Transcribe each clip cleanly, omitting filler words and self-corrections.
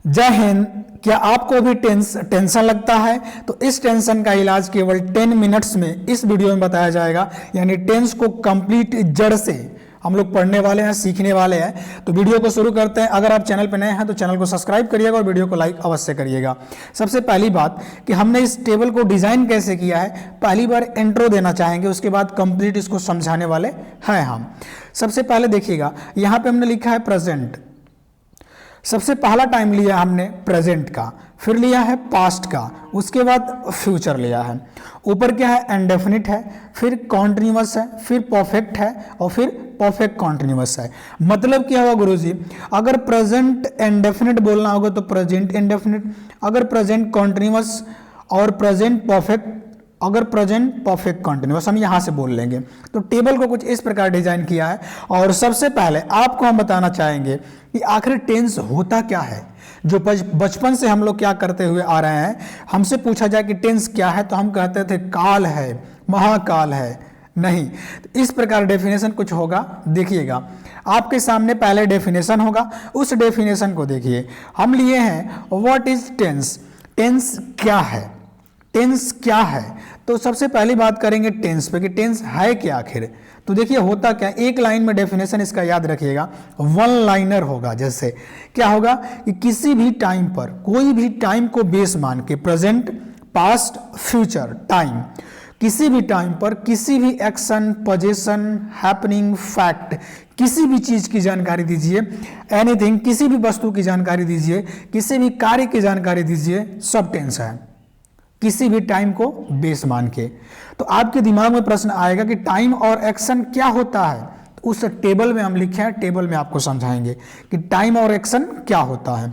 जय हिंद। क्या आपको भी टेंशन लगता है? तो इस टेंशन का इलाज केवल 10 मिनट्स में इस वीडियो में बताया जाएगा। यानी टेंस को कंप्लीट जड़ से हम लोग पढ़ने वाले हैं, सीखने वाले हैं। तो वीडियो को शुरू करते हैं। अगर आप चैनल पर नए हैं तो चैनल को सब्सक्राइब करिएगा और वीडियो को लाइक अवश्य करिएगा। सबसे पहली बात कि हमने इस टेबल को डिजाइन कैसे किया है, पहली बार इंट्रो देना चाहेंगे, उसके बाद कंप्लीट इसको समझाने वाले हैं हम। सबसे पहले देखिएगा, यहाँ पे हमने लिखा है प्रेजेंट। सबसे पहला टाइम लिया हमने प्रेजेंट का, फिर लिया है पास्ट का, उसके बाद फ्यूचर लिया है। ऊपर क्या है? इंडेफिनिट है, फिर कॉन्टिन्यूअस है, फिर परफेक्ट है और फिर परफेक्ट कॉन्टिन्यूअस है। मतलब क्या हुआ गुरुजी? अगर प्रेजेंट इंडेफिनिट बोलना होगा तो प्रेजेंट इंडेफिनिट, अगर प्रेजेंट कॉन्टिन्यूअस और प्रेजेंट परफेक्ट, अगर प्रेजेंट परफेक्ट कॉन्टिन्यूअस, हम यहां से बोल लेंगे। तो टेबल को कुछ इस प्रकार डिजाइन किया है। और सबसे पहले आपको हम बताना चाहेंगे कि आखिर टेंस होता क्या है। जो बचपन से हम लोग क्या करते हुए आ रहे हैं, हमसे पूछा जाए कि टेंस क्या है तो हम कहते थे काल है, महाकाल है। नहीं, तो इस प्रकार डेफिनेशन कुछ होगा। देखिएगा, आपके सामने पहले डेफिनेशन होगा, उस डेफिनेशन को देखिए। हम लिए हैं व्हाट इज टेंस। टेंस क्या है? टेंस क्या है? तो सबसे पहली बात करेंगे टेंस पे कि टेंस है क्या आखिर। तो देखिए होता क्या, एक लाइन में डेफिनेशन इसका याद रखिएगा, वन लाइनर होगा। जैसे क्या होगा कि किसी भी टाइम पर, कोई भी टाइम को बेस मान के, प्रेजेंट, पास्ट, फ्यूचर, टाइम, किसी भी टाइम पर किसी भी एक्शन, पोजीशन, हैपनिंग, फैक्ट, किसी भी चीज की जानकारी दीजिए, एनीथिंग, किसी भी वस्तु की जानकारी दीजिए, किसी भी कार्य की जानकारी दीजिए, सब टेंस है, किसी भी टाइम को बेस मान के। तो आपके दिमाग में प्रश्न आएगा कि टाइम और एक्शन क्या होता है। तो उस टेबल में हम लिखे हैं, टेबल में आपको समझाएंगे कि टाइम और एक्शन क्या होता है।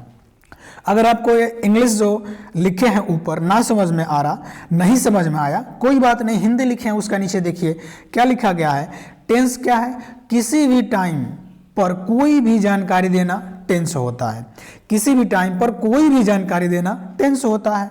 अगर आपको ये इंग्लिश जो लिखे हैं ऊपर ना समझ में आ रहा, नहीं समझ में आया, कोई बात नहीं, हिंदी लिखे हैं, उसका नीचे देखिए क्या लिखा गया है। टेंस क्या है? किसी भी टाइम पर कोई भी जानकारी देना टेंस होता है। किसी भी टाइम पर कोई भी जानकारी देना टेंस होता है।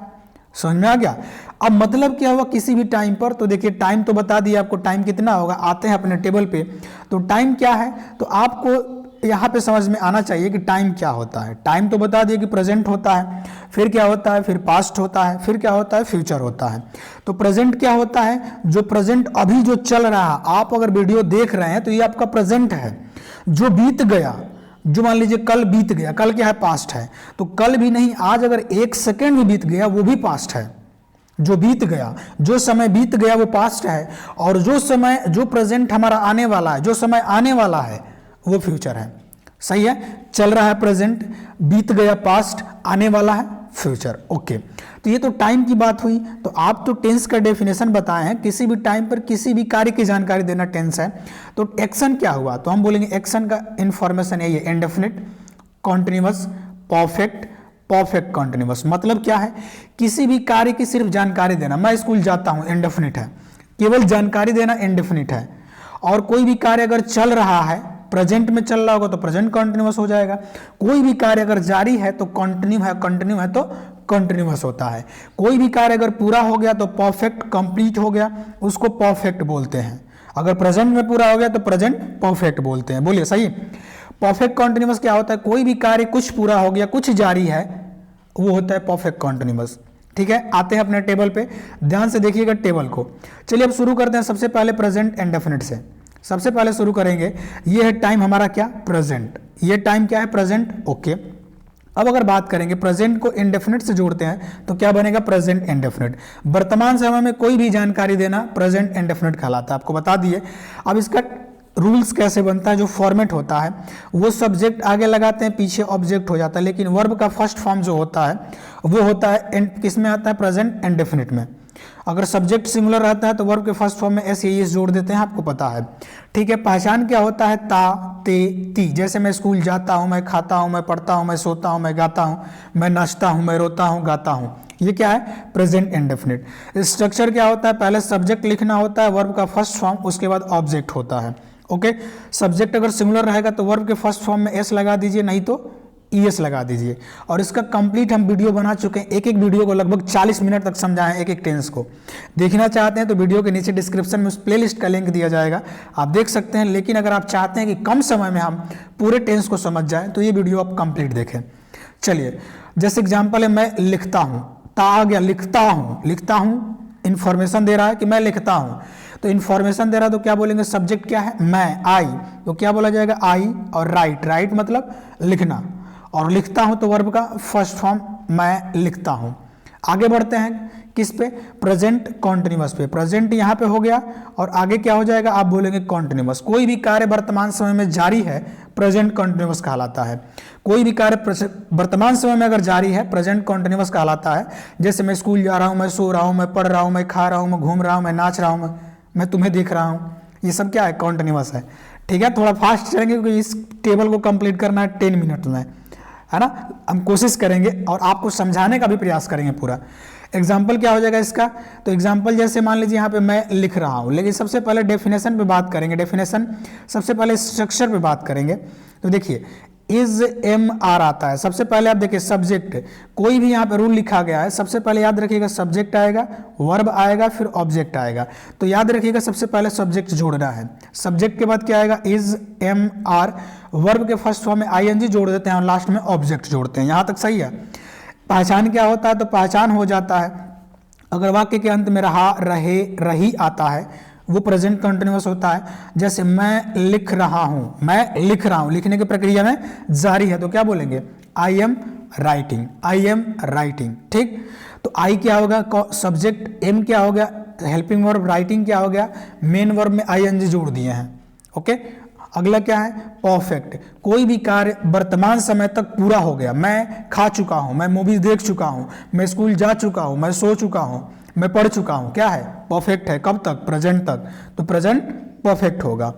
समझ में आ गया? अब मतलब क्या हुआ किसी भी टाइम पर? तो देखिए टाइम तो बता दिया आपको, टाइम कितना होगा। आते हैं अपने टेबल पे, तो टाइम क्या है तो आपको यहाँ पे समझ में आना चाहिए कि टाइम क्या होता है। टाइम तो बता दिया कि प्रेजेंट होता है, फिर क्या होता है, फिर पास्ट होता है, फिर क्या होता है, फ्यूचर होता है। तो प्रेजेंट क्या होता है? जो प्रेजेंट अभी जो चल रहा है, आप अगर वीडियो देख रहे हैं तो ये आपका प्रेजेंट है। जो बीत गया, जो मान लीजिए कल बीत गया, कल क्या है? पास्ट है। तो कल भी नहीं, आज अगर 1 सेकेंड भी बीत गया वो भी पास्ट है। जो बीत गया, जो समय बीत गया वो पास्ट है। और जो समय, जो प्रेजेंट हमारा आने वाला है, जो समय आने वाला है वो फ्यूचर है। सही है? चल रहा है प्रेजेंट, बीत गया पास्ट, आने वाला है फ्यूचर। ओके, तो ये तो टाइम की बात हुई। तो आप तो टेंस का डेफिनेशन बताए हैं, किसी भी टाइम पर किसी भी कार्य की जानकारी देना टेंस है। तो एक्शन क्या हुआ? तो हम बोलेंगे एक्शन का इंफॉर्मेशन है ये indefinite, continuous, perfect, perfect continuous. मतलब क्या है? किसी भी कार्य की सिर्फ जानकारी देना। मैं स्कूल जाता हूं, इंडेफिनिट है, केवल जानकारी देना इंडेफिनिट है। और कोई भी कार्य अगर चल रहा है, प्रेजेंट में चल रहा होगा तो प्रेजेंट कॉन्टिन्यूअस हो जाएगा। कोई भी कार्य अगर जारी है तो कंटिन्यू है तो कंटिन्यूअस होता है। कोई भी कार्य अगर पूरा हो गया तो परफेक्ट, कंप्लीट हो गया, उसको परफेक्ट बोलते हैं। अगर प्रेजेंट में पूरा हो गया तो प्रेजेंट परफेक्ट बोलते हैं। बोलिए सही। परफेक्ट कॉन्टिन्यूअस क्या होता है? कोई भी कार्य कुछ पूरा हो गया, कुछ जारी है, वो होता है परफेक्ट कॉन्टिन्यूअस। ठीक है, आते हैं अपने टेबल पे, ध्यान से देखिएगा टेबल को। चलिए अब शुरू करते हैं सबसे पहले प्रेजेंट इंडेफिनिट से। सबसे पहले शुरू करेंगे, ये है टाइम हमारा क्या? प्रेजेंट। ये टाइम क्या है? प्रेजेंट। ओके, अब अगर बात करेंगे प्रेजेंट को इंडेफिनिट से जोड़ते हैं तो क्या बनेगा? Present indefinite. वर्तमान समय में कोई भी जानकारी देना प्रेजेंट इंडेफिनिट कहलाता है, आपको बता दिए। अब इसका रूल्स कैसे बनता है, जो फॉर्मेट होता है, वो सब्जेक्ट आगे लगाते हैं, पीछे ऑब्जेक्ट हो जाता है। लेकिन वर्ब का फर्स्ट फॉर्म जो होता है वो होता है किस में आता है? प्रेजेंट इंडेफिनिट में। अगर सब्जेक्ट सिंगुलर रहता है तो वर्ब के फर्स्ट फॉर्म में एस या एस जोड़ देते हैं, आपको पता है। ठीक है, पहचान क्या होता है? ता, ते, ती। जैसे मैं स्कूल जाता हूं, मैं खाता हूं, मैं पढ़ता हूं, मैं सोता हूं, मैं गाता हूं, मैं नाचता हूं, मैं रोता हूं, गाता हूं। ये क्या है? Present indefinite. स्ट्रक्चर क्या होता है? पहले सब्जेक्ट लिखना होता है, वर्ब का फर्स्ट फॉर्म, उसके बाद ऑब्जेक्ट होता है। ओके, सब्जेक्ट अगर सिंगुलर रहेगा तो वर्ब के फर्स्ट फॉर्म में एस लगा दीजिए, नहीं तो ईएस लगा दीजिए। और इसका कंप्लीट हम वीडियो बना चुके हैं, एक एक वीडियो को लगभग 40 मिनट तक समझाएं, एक एक टेंस को। देखना चाहते हैं तो वीडियो के नीचे डिस्क्रिप्शन में उस प्लेलिस्ट का लिंक दिया जाएगा, आप देख सकते हैं। लेकिन अगर आप चाहते हैं कि कम समय में हम पूरे टेंस को समझ जाएं तो ये वीडियो आप कंप्लीट देखें। चलिए जैसे एग्जाम्पल है, मैं लिखता हूँ, ता आ गया, लिखता हूँ, लिखता हूँ, इंफॉर्मेशन दे रहा है कि मैं लिखता हूँ, तो इंफॉर्मेशन दे रहा है तो क्या बोलेंगे, सब्जेक्ट क्या है, मैं, आई, तो क्या बोला जाएगा, आई, और राइट, राइट मतलब लिखना, और लिखता हूँ तो वर्ब का फर्स्ट फॉर्म मैं लिखता हूँ। आगे बढ़ते हैं किस पे, प्रेजेंट कॉन्टिन्यूअस पे। प्रेजेंट यहाँ पे हो गया और आगे क्या हो जाएगा, आप बोलेंगे कॉन्टिन्यूअस। कोई भी कार्य वर्तमान समय में जारी है प्रेजेंट कॉन्टिन्यूअस कहलाता है। कोई भी कार्य वर्तमान समय में अगर जारी है प्रेजेंट कॉन्टिन्यूअस कहलाता है। जैसे मैं स्कूल जा रहा हूँ, मैं सो रहा हूँ, मैं पढ़ रहा हूँ, मैं खा रहा हूँ, मैं घूम रहा हूँ, मैं नाच रहा हूँ, मैं तुम्हें देख रहा हूँ, ये सब क्या है, कॉन्टिन्यूअस है। ठीक है, थोड़ा फास्ट चलेंगे क्योंकि इस टेबल को कंप्लीट करना है 10 मिनट में, है ना। हम कोशिश करेंगे और आपको समझाने का भी प्रयास करेंगे पूरा। एग्जाम्पल क्या हो जाएगा इसका, तो एग्जाम्पल जैसे मान लीजिए यहाँ पे मैं लिख रहा हूँ, लेकिन सबसे पहले डेफिनेशन पे बात करेंगे। डेफिनेशन सबसे पहले स्ट्रक्चर पे बात करेंगे। तो देखिए इज एम आर आता है। सबसे पहले आप देखिए सब्जेक्ट, कोई भी यहाँ पे रूल लिखा गया है, सबसे पहले याद रखिएगा सब्जेक्ट आएगा, वर्ब आएगा, फिर ऑब्जेक्ट आएगा। तो याद रखिएगा सबसे पहले सब्जेक्ट जोड़ना है। सब्जेक्ट के बाद क्या आएगा, इज एम आर, वर्ब के फर्स्ट फॉर्म में आईएनजी जोड़ देते हैं और लास्ट में ऑब्जेक्ट जोड़ते हैं। यहाँ तक सही है। पहचान क्या होता है, तो पहचान हो जाता है अगर वाक्य के अंत में रहा, रहे, रही आता है, वो प्रेजेंट कंटिन्यूअस होता है। जैसे मैं लिख रहा हूं, मैं लिख रहा हूं, लिखने की प्रक्रिया में जारी है, तो क्या बोलेंगे, I am writing, I am writing. ठीक, तो आई क्या होगा, सब्जेक्ट, एम क्या हो गया, हेल्पिंग वर्ब, राइटिंग क्या हो गया, मेन वर्ब में आईएनजी जोड़ दिए हैं। ओके, अगला क्या है, परफेक्ट। कोई भी कार्य वर्तमान समय तक पूरा हो गया, मैं खा चुका हूं, मैं मूवीज देख चुका हूं, मैं स्कूल जा चुका हूं, मैं सो चुका हूं, मैं पढ़ चुका हूं, क्या है, परफेक्ट है। कब तक, प्रेजेंट तक, तो प्रेजेंट परफेक्ट होगा।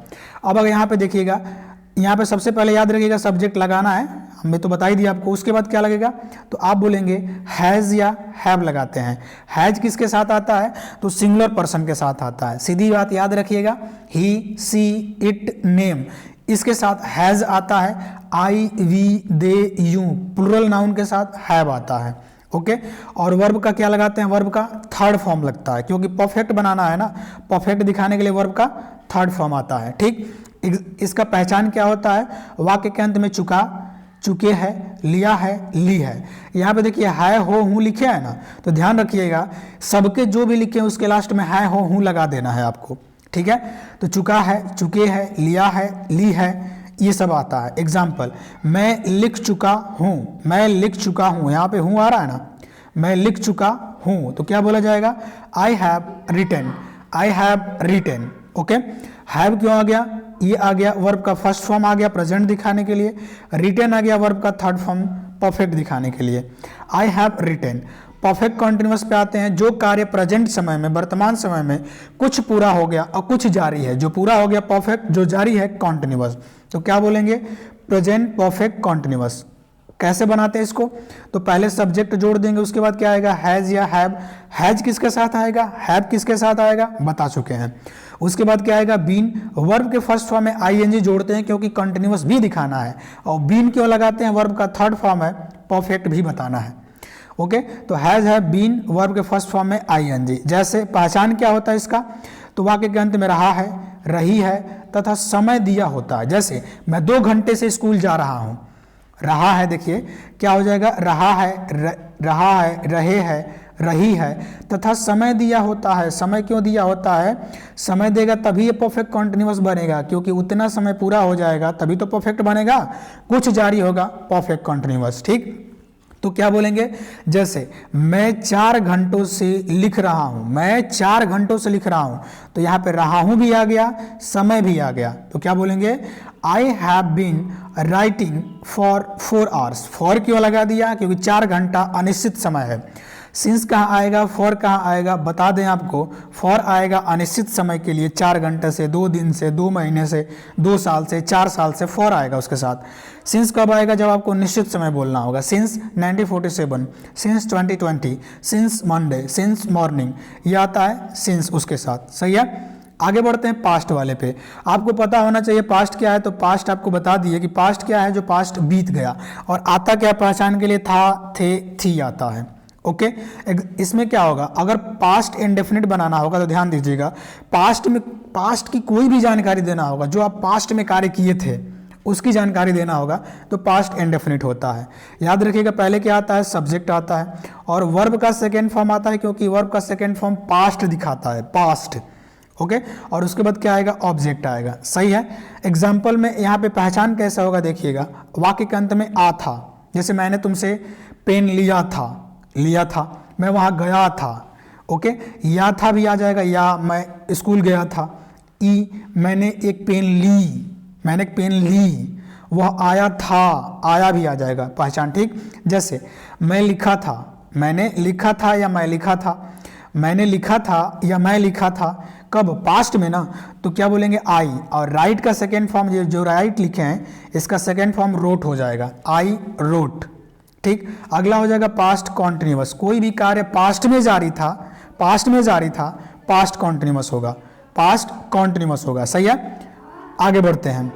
अब अगर यहाँ पे देखिएगा, यहाँ पे सबसे पहले याद रखिएगा सब्जेक्ट लगाना है, हमने तो बता ही दिया आपको। उसके बाद क्या लगेगा, तो आप बोलेंगे हैज़ या हैव लगाते हैं। हैज़ किसके साथ आता है, तो सिंगुलर पर्सन के साथ आता है। सीधी बात याद रखिएगा, ही, सी, इट, नेम, इसके साथ हैज़ आता है। I, we, they, you, plural noun के साथ हैव आता है। ओके, और वर्ब का क्या लगाते हैं, वर्ब का थर्ड फॉर्म लगता है, क्योंकि परफेक्ट बनाना है ना, परफेक्ट दिखाने के लिए वर्ब का थर्ड फॉर्म आता है। ठीक, इसका पहचान क्या होता है, वाक्य के अंत में चुका, चुके हैं, लिया है, ली है। यहाँ पे देखिए है, हो, हूँ लिखे है ना, तो ध्यान रखिएगा सबके जो भी लिखे हैं उसके लास्ट में है, हो, हूँ लगा देना है आपको। ठीक है, तो चुका है, चुके हैं, लिया है, ली है, ये सब आता है। एग्जाम्पल, मैं लिख चुका हूँ, मैं लिख चुका हूँ, यहाँ पे हूँ आ रहा है ना, मैं लिख चुका हूँ, तो क्या बोला जाएगा, I have written, I have written. Okay, have क्यों आ गया, ये आ गया वर्ब का फर्स्ट फॉर्म आ गया प्रेजेंट दिखाने के लिए, रिटन आ गया वर्ब का थर्ड फॉर्म परफेक्ट दिखाने के लिए। I have written. Perfect continuous पे आते हैं, जो कार्य प्रेजेंट समय में, वर्तमान समय में कुछ पूरा हो गया और कुछ जारी है। जो पूरा हो गया परफेक्ट, जो जारी है कॉन्टिन्यूअस। तो क्या बोलेंगे, प्रेजेंट परफेक्ट कॉन्टिन्यूअस। कैसे बनाते हैं इसको, तो पहले सब्जेक्ट जोड़ देंगे, उसके बाद क्या आएगा, हैज या हैव। हैज किसके साथ आएगा, हैव किसके साथ आएगा, बता चुके हैं। उसके बाद क्या आएगा, बीन। वर्ब के फर्स्ट फॉर्म में आईएनजी जोड़ते हैं क्योंकि कंटिन्यूअस भी दिखाना है, और बीन क्यों लगाते हैं, वर्ब का थर्ड फॉर्म है, परफेक्ट भी बताना है। ओके, तो हैज, हैव, बीन, वर्ब के फर्स्ट फॉर्म में आईएनजी। जैसे पहचान क्या होता है इसका, तो वाक्य के अंत में रहा है, रही है तथा समय दिया होता है। जैसे मैं 2 घंटे से स्कूल जा रहा हूं, रहा है, देखिए क्या हो जाएगा, रहा है, रहा है, रहे है, रही है, तथा समय दिया होता है। समय क्यों दिया होता है, समय देगा तभी ये परफेक्ट कॉन्टिन्यूअस बनेगा, क्योंकि उतना समय पूरा हो जाएगा तभी तो परफेक्ट बनेगा, कुछ जारी होगा परफेक्ट कॉन्टिन्यूअस। ठीक, तो क्या बोलेंगे, जैसे मैं 4 घंटों से लिख रहा हूं, मैं 4 घंटों से लिख रहा हूं, तो यहां पे रहा हूं भी आ गया, समय भी आ गया, तो क्या बोलेंगे, I have been writing for 4 hours. For क्यों लगा दिया, क्योंकि 4 घंटा अनिश्चित समय है। सिंस कहाँ आएगा, फॉर कहाँ आएगा, बता दें आपको, फॉर आएगा अनिश्चित समय के लिए, 4 घंटे से, 2 दिन से, 2 महीने से, 2 साल से, 4 साल से, फॉर आएगा उसके साथ। सिंस कब आएगा, जब आपको निश्चित समय बोलना होगा, since 1947, since 2020, since Monday, since morning, ये आता है सिंस उसके साथ। सही है, आगे बढ़ते हैं पास्ट वाले पे। आपको पता होना चाहिए पास्ट क्या है, तो पास्ट आपको बता दिए कि पास्ट क्या है, जो पास्ट बीत गया, और आता क्या पहचान के लिए, था, थे, थी आता है। ओके, इसमें क्या होगा, अगर पास्ट इंडेफिनिट बनाना होगा तो ध्यान दीजिएगा, पास्ट में, पास्ट की कोई भी जानकारी देना होगा, जो आप पास्ट में कार्य किए थे उसकी जानकारी देना होगा तो पास्ट इंडेफिनिट होता है। याद रखिएगा पहले क्या आता है, सब्जेक्ट आता है और वर्ब का सेकेंड फॉर्म आता है, क्योंकि वर्ब का सेकेंड फॉर्म पास्ट दिखाता है, पास्ट। ओके, और उसके बाद क्या आएगा, ऑब्जेक्ट आएगा। सही है। एग्जाम्पल में यहाँ पे पहचान कैसा होगा देखिएगा, वाक्य के अंत में आ था, जैसे मैंने तुमसे पेन लिया था, मैं वहाँ गया था। ओके, या था भी आ जाएगा, या मैं स्कूल गया था। मैंने एक पेन ली, वह आया था, आया भी आ जाएगा पहचान। ठीक, जैसे मैं लिखा था, मैंने लिखा था या मैं लिखा था, मैंने लिखा था या मैं लिखा था, कब, पास्ट में ना, तो क्या बोलेंगे आई। और राइट का सेकेंड फॉर्म जो राइट लिखे हैं इसका सेकेंड फॉर्म रोट हो जाएगा, आई रोट। ठीक, अगला हो जाएगा पास्ट कॉन्टिन्यूअस, कोई भी कार्य पास्ट में जारी था, पास्ट कॉन्टिन्यूअस होगा। सही है, आगे बढ़ते हैं।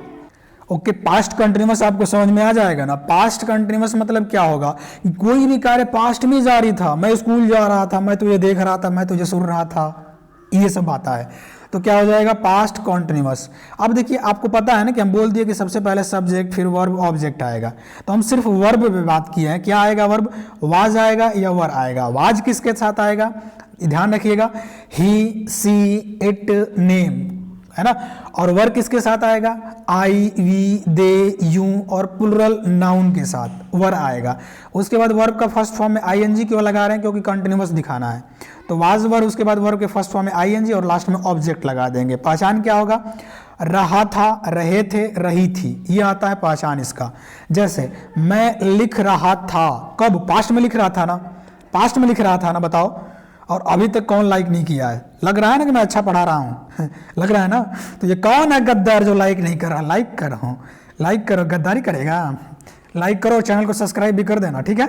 ओके, पास्ट कंटिन्यूअस आपको समझ में आ जाएगा ना। पास्ट कंटिन्यूअस मतलब क्या होगा, कोई भी कार्य पास्ट में जारी था, मैं स्कूल जा रहा था, मैं तुझे देख रहा था, मैं तुझे सुन रहा था, ये सब आता है तो क्या हो जाएगा, पास्ट कॉन्टिन्यूअस। अब देखिए आपको पता है ना कि हम बोल दिए कि सबसे पहले सब्जेक्ट फिर वर्ब ऑब्जेक्ट आएगा, तो हम सिर्फ वर्ब पे बात किए हैं। क्या आएगा, वर्ब, वाज आएगा या वर आएगा। वाज किसके साथ आएगा, ध्यान रखिएगा, ही, सी, इट, नेम, है ना। और वर्ब किसके साथ आएगा, आई, वी, दे, यू और प्लुरल नाउन के साथ वर आएगा। उसके बाद वर्ब का फर्स्ट फॉर्म में आईएनजी क्यों लगा रहे हैं, क्योंकि कंटिन्यूअस दिखाना है, तो वाज वर, उसके बाद वर्ब के फर्स्ट फॉर्म में आईएनजी और लास्ट में ऑब्जेक्ट लगा देंगे। पहचान क्या होगा, रहा था, रहे थे, रही थी, ये आता है पहचान इसका। जैसे मैं लिख रहा था, कब, पास्ट में लिख रहा था ना, बताओ। और अभी तक कौन लाइक नहीं किया है, लग रहा है ना कि मैं अच्छा पढ़ा रहा हूँ लग रहा है ना। तो ये कौन है गद्दार जो लाइक नहीं कर रहा, लाइक करो, गद्दारी करेगा, लाइक करो, चैनल को सब्सक्राइब भी कर देना। ठीक है,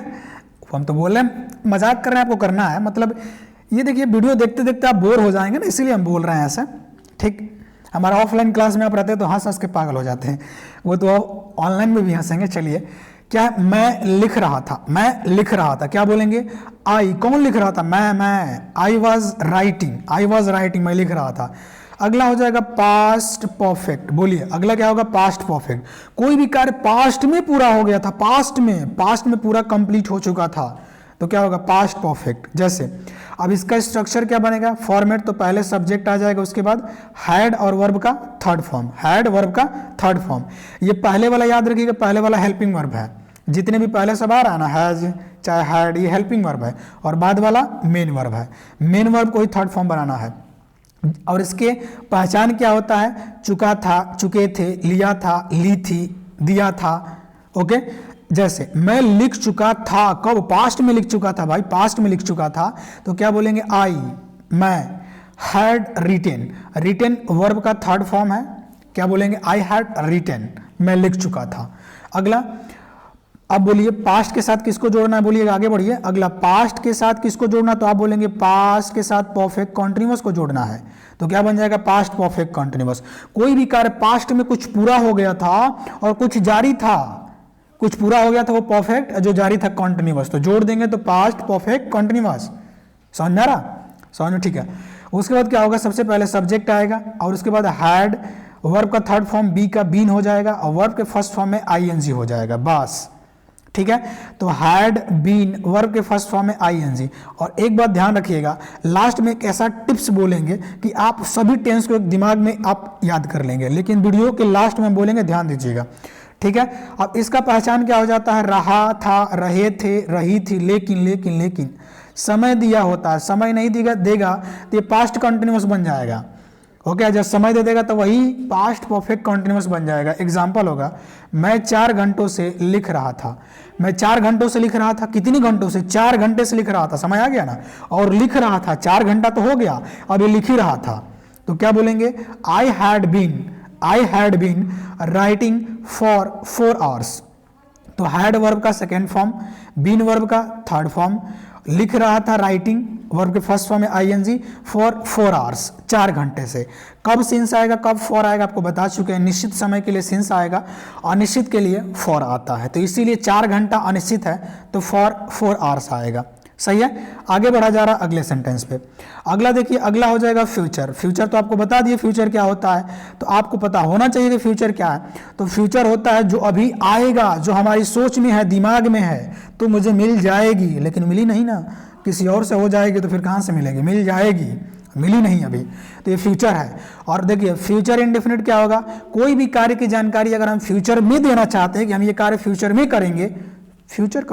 हम तो बोल रहे हैं, मजाक कर रहे हैं, आपको करना है, मतलब ये देखिए वीडियो देखते देखते आप बोर हो जाएंगे ना, इसीलिए हम बोल रहे हैं ऐसा। ठीक, हमारा ऑफलाइन क्लास में आप रहते हैं तो हंस के पागल हो जाते हैं, वो तो ऑनलाइन में भी हंसेंगे। चलिए, क्या है, मैं लिख रहा था, क्या बोलेंगे, आई, कौन लिख रहा था, मैं, आई वॉज राइटिंग, मैं लिख रहा था। अगला हो जाएगा पास्ट परफेक्ट, बोलिए अगला क्या होगा, पास्ट परफेक्ट। कोई भी कार्य पास्ट में पूरा हो गया था, पास्ट में पूरा कंप्लीट हो चुका था, तो क्या होगा, पास्ट परफेक्ट। जैसे अब इसका स्ट्रक्चर क्या बनेगा, फॉर्मेट, तो पहले सब्जेक्ट आ जाएगा, उसके बाद हैड और वर्ब का थर्ड फॉर्म, ये पहले वाला याद रखिएगा, पहले वाला हेल्पिंग वर्ब है, जितने भी पहले सब आ रहा है ना, हैज चाहे हैड, ये हेल्पिंग वर्ब है, और बाद वाला मेन वर्ब है। मेन वर्ब को ही थर्ड फॉर्म बनाना है। और इसके पहचान क्या होता है, चुका था, चुके थे, लिया था, ली थी, दिया था। ओके, जैसे मैं लिख चुका था, कब, पास्ट में लिख चुका था भाई, पास्ट में लिख चुका था, तो क्या बोलेंगे, आई, मैं, हैड रिटेन वर्ब का थर्ड फॉर्म है, क्या बोलेंगे, आई हैड रिटेन, मैं लिख चुका था। अगला, अब बोलिए पास्ट के साथ किसको जोड़ना है, बोलिएगा, आगे बढ़िए। अगला, पास्ट के साथ किसको जोड़ना, तो आप बोलेंगे पास्ट के साथ परफेक्ट कॉन्टिन्यूअस को जोड़ना है, तो क्या बन जाएगा, पास्ट परफेक्ट कॉन्टिन्यूअस। कोई भी कार्य पास्ट में कुछ पूरा हो गया था और कुछ जारी था, कुछ पूरा हो गया था वो परफेक्ट, जो जारी था कॉन्टिन्यूअस, तो जोड़ देंगे तो पास्ट परफेक्ट कॉन्टिन्यूअस। समझ में आ रहा, समझ में, ठीक है। उसके बाद क्या होगा, सबसे पहले सब्जेक्ट आएगा और उसके बाद हैड, वर्ब का थर्ड फॉर्म बी का बीन हो जाएगा और वर्ब के फर्स्ट फॉर्म में आईएनजी हो जाएगा, बस। ठीक है, तो हैड बीन वर्ब के फर्स्ट फॉर्म में आईएनजी। और एक बात ध्यान रखिएगा, लास्ट में एक ऐसा टिप्स बोलेंगे कि आप सभी टेंस को एक दिमाग में आप याद कर लेंगे, लेकिन वीडियो के लास्ट में बोलेंगे, ध्यान दीजिएगा। ठीक है, अब इसका पहचान क्या हो जाता है, रहा था, रहे थे, रही थी, लेकिन समय दिया होता है, समय नहीं देगा तो ये पास्ट कंटिन्यूअस बन जाएगा। ओके, जब समय दे देगा तो वही पास्ट परफेक्ट कंटिन्यूअस बन जाएगा। एग्जाम्पल होगा, मैं 4 घंटों से लिख रहा था, मैं 4 घंटों से लिख रहा था, कितनी घंटों से, 4 घंटे से लिख रहा था, समय आ गया ना, और लिख रहा था, 4 घंटा तो हो गया, अब ये लिख ही रहा था, तो क्या बोलेंगे, I had been writing for 4 hours. तो हैड वर्ब का सेकेंड फॉर्म, बीन वर्ब का थर्ड फॉर्म, लिख रहा था राइटिंग वर्ब के फर्स्ट फॉर्म में आईएनजी, फॉर 4 आवर्स, 4 घंटे से। कब सिंस आएगा, कब फॉर आएगा, आपको बता चुके हैं। निश्चित समय के लिए सिंस आएगा, अनिश्चित के लिए फॉर आता है, तो इसीलिए 4 घंटा अनिश्चित है तो फॉर 4 आवर्स आएगा। सही है। आगे बढ़ा जा रहा अगले सेंटेंस पे। अगला देखिए, अगला हो जाएगा फ्यूचर। फ्यूचर तो आपको बता दिए फ्यूचर क्या होता है, तो आपको पता होना चाहिए कि फ्यूचर क्या है। तो फ्यूचर होता है जो अभी आएगा, जो हमारी सोच में है, दिमाग में है, तो मुझे मिल जाएगी, लेकिन मिली नहीं ना, किसी और से हो जाएगी तो फिर कहाँ से मिलेगी, मिल जाएगी, मिली नहीं अभी, तो ये फ्यूचर है। और देखिए फ्यूचर इंडेफिनिट क्या होगा, कोई भी कार्य की जानकारी अगर हम फ्यूचर में देना चाहते हैं कि हम ये कार्य फ्यूचर में करेंगे, फ्यूचर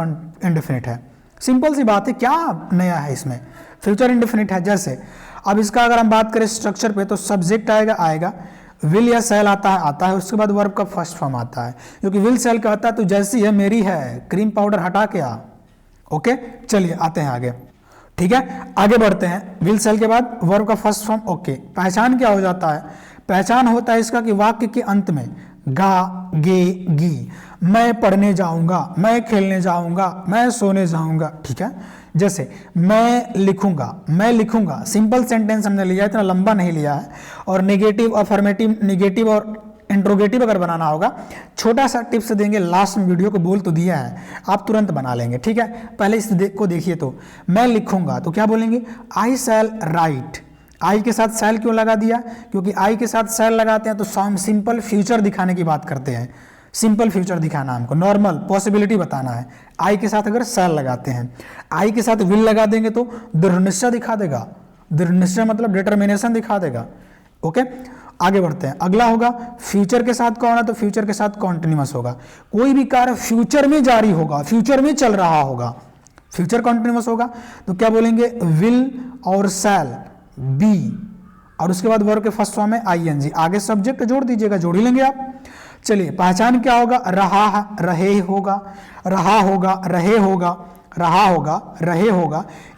इंडेफिनिट है। सिंपल सी बात है, क्या नया है इसमें, फ्यूचर इंडेफिनिट है। जैसे अब इसका अगर हम बात करें स्ट्रक्चर पे, तो सब्जेक्ट आएगा, विल या सेल आता है, उसके बाद वर्ब का फर्स्ट फॉर्म आता है, क्योंकि विल सेल कहता है तो जैसी है मेरी है, क्रीम पाउडर हटा के आ। ओके, चलिए आते हैं आगे, ठीक है, आगे बढ़ते हैं। विल सेल के बाद वर्ब का फर्स्ट फॉर्म। ओके, पहचान क्या हो जाता है, पहचान होता है इसका कि वाक्य के अंत में गा, गे, गी, मैं पढ़ने जाऊंगा, मैं खेलने जाऊंगा, मैं सोने जाऊंगा, ठीक है। जैसे मैं लिखूंगा, सिंपल सेंटेंस हमने लिया है, इतना लंबा नहीं लिया है। और नेगेटिव, अफर्मेटिव, नेगेटिव और इंट्रोगेटिव अगर बनाना होगा, छोटा सा टिप्स देंगे, लास्ट में वीडियो को बोल तो दिया है, आप तुरंत बना लेंगे, ठीक है। पहले इस को देखिए, तो मैं लिखूंगा तो क्या बोलेंगे, आई शैल राइट। आई के साथ शैल क्यों लगा दिया, क्योंकि आई के साथ शैल लगाते हैं तो सिंपल फ्यूचर दिखाने की बात करते हैं, सिंपल फ्यूचर दिखाना हमको, नॉर्मल पॉसिबिलिटी बताना है। आई के साथ अगर शैल लगाते हैं, आई के साथ विल लगा देंगे तो दृढ़ निश्चय दिखा देगा, दृढ़ निश्चय मतलब डिटर्मिनेशन दिखा देगा। ओके, आगे बढ़ते हैं। अगला होगा फ्यूचर के साथ कौन है, तो फ्यूचर के साथ कॉन्टिन्यूअस होगा। कोई भी कार्य फ्यूचर में जारी होगा, फ्यूचर में चल रहा होगा, फ्यूचर कॉन्टिन्यूअस होगा, तो क्या बोलेंगे, विल और शैल बी, और उसके बाद वर्ब के फर्स्ट फॉर्म में आईएनजी, आगे सब्जेक्ट जोड़ दीजिएगा, जोड़ ही लेंगे आप। चलिए, पहचान क्या होगा, रहे होगा,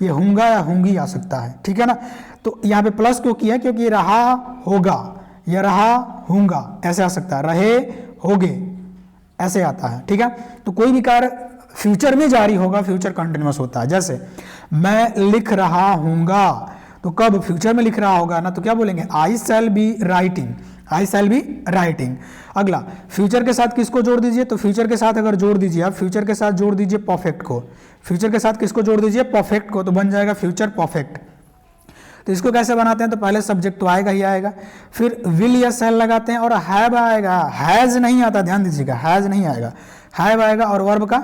ये होंगे या होंगी आ सकता है, ठीक है ना। तो यहाँ पे प्लस क्यों किया, क्योंकि रहा होगा या रहा होगा ऐसे आ सकता है, रहे होगे ऐसे आता है, ठीक है। तो कोई भी कार्य फ्यूचर में जारी होगा, फ्यूचर कंटिन्यूअस होता है। जैसे मैं लिख रहा हूंगा, तो कब फ्यूचर में लिख रहा होगा ना, तो क्या बोलेंगे, I shall be writing, I shall be writing. अगला फ्यूचर के साथ किसको जोड़ दीजिए, तो फ्यूचर के साथ अगर जोड़ दीजिए आप, फ्यूचर के साथ जोड़ दीजिए परफेक्ट को, फ्यूचर के साथ किसको जोड़ दीजिए, परफेक्ट को, तो बन जाएगा फ्यूचर परफेक्ट। तो इसको कैसे बनाते हैं, तो पहले सब्जेक्ट तो आएगा ही आएगा, फिर विल या शैल लगाते हैं और हैव आएगा, हैज नहीं आता, ध्यान दीजिएगा, हैज नहीं आएगा, हैव आएगा और वर्ब का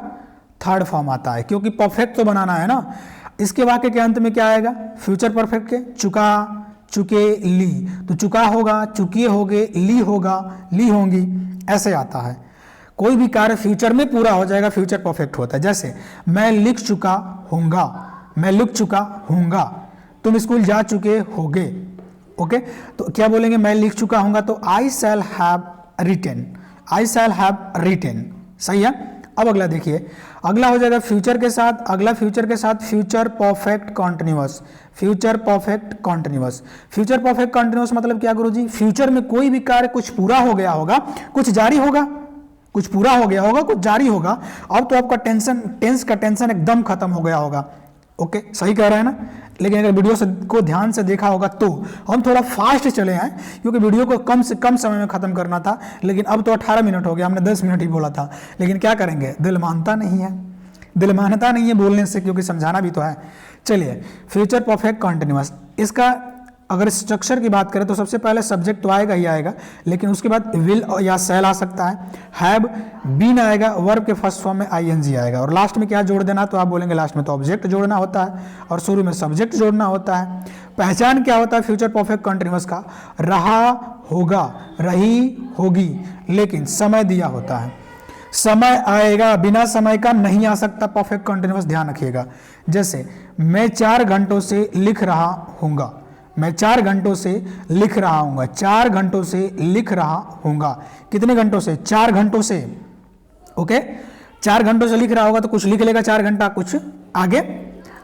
थर्ड फॉर्म आता है, क्योंकि परफेक्ट तो बनाना है ना। इसके वाक्य के अंत में क्या आएगा, फ्यूचर परफेक्ट के, चुका, चुके, ली, तो चुका होगा, चुकिए होगे, ली होगा, ली होंगी, ऐसे आता है। कोई भी कार्य फ्यूचर में पूरा हो जाएगा, फ्यूचर परफेक्ट होता है। जैसे मैं लिख चुका हूँगा, मैं लिख चुका हूँगा, तुम स्कूल जा चुके होगे। ओके, तो क्या बोलेंगे, मैं लिख चुका हूँगा, तो I shall have written, I shall have written, सही है। अब अगला देखिए, अगला हो जाएगा फ्यूचर के साथ, अगला फ्यूचर के साथ future perfect continuous, future perfect continuous. Future perfect continuous मतलब क्या गुरुजी, फ्यूचर में कोई भी कार्य कुछ पूरा हो गया होगा, कुछ जारी होगा, कुछ पूरा हो गया होगा, कुछ जारी होगा, अब तो आपका टेंस का टेंशन एकदम खत्म हो गया होगा। ओके, सही कह रहे हैं ना। लेकिन अगर वीडियो को ध्यान से देखा होगा तो हम थोड़ा फास्ट चले हैं, क्योंकि वीडियो को कम से कम समय में खत्म करना था, लेकिन अब तो 18 मिनट हो गया, हमने 10 मिनट ही बोला था। लेकिन क्या करेंगे, दिल मानता नहीं है, दिल मानता नहीं है बोलने से, क्योंकि समझाना भी तो है। चलिए, फ्यूचर परफेक्ट कॉन्टिन्यूअस, इसका अगर स्ट्रक्चर की बात करें तो सबसे पहले सब्जेक्ट तो आएगा ही आएगा, लेकिन उसके बाद विल या शैल आ सकता है, हैव, बीन आएगा, वर्ब के फर्स्ट फॉर्म में आईएनजी आएगा, और लास्ट में क्या जोड़ देना, तो आप बोलेंगे लास्ट में तो ऑब्जेक्ट जोड़ना होता है और शुरू में सब्जेक्ट जोड़ना होता है। पहचान क्या होता है फ्यूचर परफेक्ट कॉन्टिन्यूअस का, रहा होगा, रही होगी, लेकिन समय दिया होता है, समय आएगा, बिना समय का नहीं आ सकता परफेक्ट कॉन्टिन्यूअस, ध्यान रखिएगा। जैसे मैं 4 घंटों से लिख रहा हूँगा, मैं 4 घंटों से लिख रहा हूँगा, 4 घंटों से लिख रहा हूँगा, कितने घंटों से, 4 घंटों से। ओके, 4 घंटों से लिख रहा होगा तो कुछ लिख लेगा 4 घंटा, कुछ आगे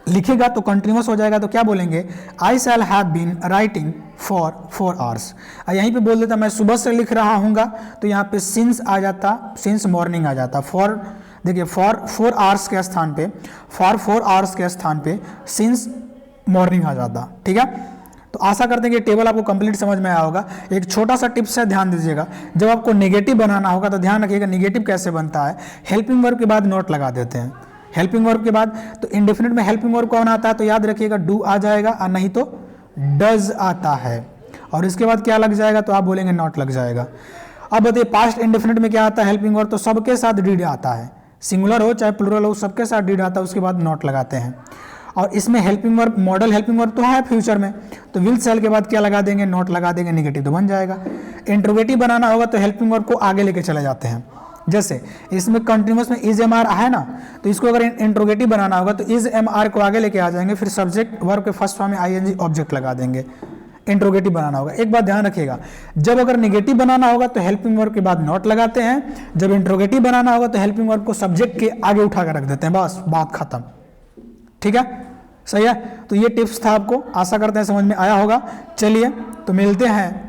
लिखेगा तो कंटिन्यूअस हो जाएगा, तो क्या बोलेंगे, I shall have been writing for 4 hours. यहीं पे बोल देता मैं सुबह से लिख रहा हूँगा, तो यहाँ पे सिंस आ जाता, सिंस मॉर्निंग आ जाता, फॉर, देखिए फॉर 4 आवर्स के स्थान पे, फॉर 4 आवर्स के स्थान पे सिंस मॉर्निंग आ जाता, ठीक है। तो आशा करते हैं कि टेबल आपको कंप्लीट समझ में आया होगा। एक छोटा सा टिप्स है, ध्यान दीजिएगा, जब आपको नेगेटिव बनाना होगा तो ध्यान रखिएगा नेगेटिव कैसे बनता है, हेल्पिंग वर्ब के बाद नोट लगा देते हैं, हेल्पिंग वर्ब के बाद तो इंडेफिनिट में हेल्पिंग वर्ब कौन आता है, तो याद रखिएगा डू आ जाएगा और नहीं तो डज आता है। और इसके बाद क्या लग जाएगा, तो आप बोलेंगे नॉट लग जाएगा। अब बताइए पास्ट इंडेफिनिट में क्या आता है हेल्पिंग वर्ब, तो सबके साथ डिड आता है, सिंगुलर हो चाहे प्लूरल हो सबके साथ डिड आता है, उसके बाद नॉट लगाते हैं। और इसमें helping verb model helping verb तो है फ्यूचर में, तो विल सेल के बाद क्या लगा देंगे, नॉट लगा देंगे, निगेटिव तो बन जाएगा। इंट्रोगेटिव बनाना होगा तो हेल्पिंग वर्ब को आगे लेके चले जाते हैं। जैसे इसमें कंटिन्यूअस में इज एम आर है ना, तो इसको अगर इंट्रोगेटिव बनाना होगा तो इज एम आर को आगे लेके आ जाएंगे, फिर सब्जेक्ट वर्ब के फर्स्ट फॉर्म में आईएनजी ऑब्जेक्ट लगा देंगे। इंट्रोगेटिव बनाना होगा, एक बात ध्यान रखिएगा, जब अगर निगेटिव बनाना होगा तो हेल्पिंग वर्ब के बाद नॉट लगाते हैं, जब इंट्रोगेटिव बनाना होगा तो हेल्पिंग वर्ब को सब्जेक्ट के आगे उठा कर रख देते हैं, बस बात खत्म। ठीक है, सही है। तो ये टिप्स था आपको, आशा करते हैं समझ में आया होगा। चलिए तो मिलते हैं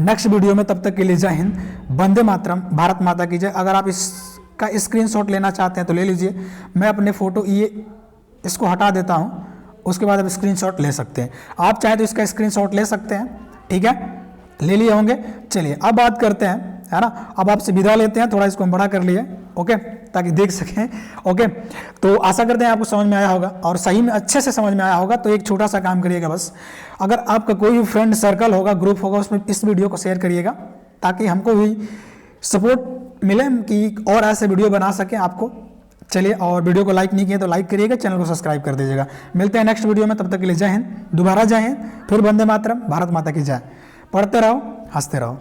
नेक्स्ट वीडियो में, तब तक के लिए जय हिंद, वंदे मातरम, भारत माता की जय। अगर आप इसका स्क्रीनशॉट लेना चाहते हैं तो ले लीजिए, मैं अपने फोटो ये इसको हटा देता हूँ, उसके बाद आप स्क्रीनशॉट ले सकते हैं। आप चाहे तो इसका स्क्रीनशॉट ले सकते हैं, ठीक है, ले लिए होंगे। चलिए अब बात करते हैं, है ना, अब आपसे विदा लेते हैं, थोड़ा इसको हम बड़ा कर लिए, ओके, ताकि देख सकें। ओके, तो आशा करते हैं आपको समझ में आया होगा और सही में अच्छे से समझ में आया होगा। तो एक छोटा सा काम करिएगा बस, अगर आपका कोई भी फ्रेंड सर्कल होगा, ग्रुप होगा, उसमें इस वीडियो को शेयर करिएगा ताकि हमको भी सपोर्ट मिले कि और ऐसे वीडियो बना सकें आपको। चलिए, और वीडियो को लाइक नहीं किए तो लाइक करिएगा, चैनल को सब्सक्राइब कर दीजिएगा। मिलते हैं नेक्स्ट वीडियो में, तब तक के लिए जय हिंद, दोबारा जय हिंद, फिर वंदे मातरम, भारत माता की जय। पढ़ते रहो, हंसते रहो।